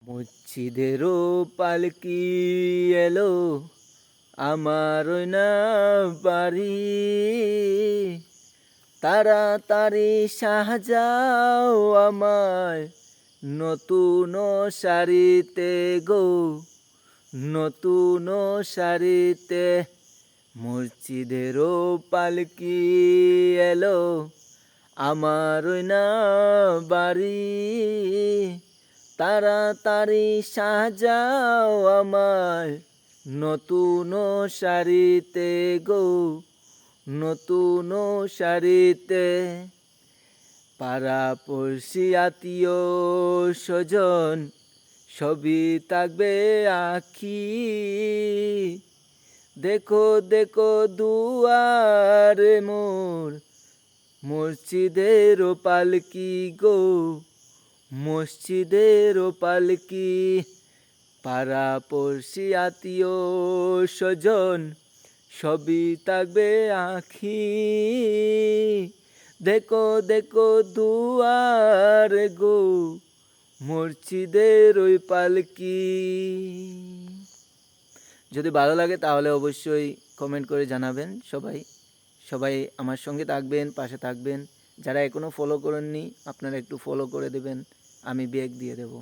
মসজিদেরও পালকি এলো আমার ওই না বাড়ি, তাড়াতাড়ি সাজাও আমায় নতুন শাড়িতে গো, নতুন শাড়িতে। মসজিদেরও পালকি এলো আমার ওই না বাড়ি, তাড়াতাড়ি সাজাও আমায় নতুন শাড়িতে গো, নতুন শাড়িতে। পাড়াপড়শি আত্মীয় স্বজন সবই থাকবে আঁখি, দেখো দেখো দুয়ারে মোর মসজিদের পালকি গো, মসজিদের পালকি। পাড়াপড়শি আত্মীয় স্বজন সবই থাকবে আঁখি, দেখো দেখো দুয়ারে গো মসজিদের ওই পালকি। যদি ভালো লাগে তাহলে অবশ্যই কমেন্ট করে জানাবেন। সবাই সবাই আমার সঙ্গে থাকবেন, পাশে থাকবেন। যারা এখনও ফলো করেননি আপনারা একটু ফলো করে দেবেন, আমি ব্যাগ দিয়ে দেব।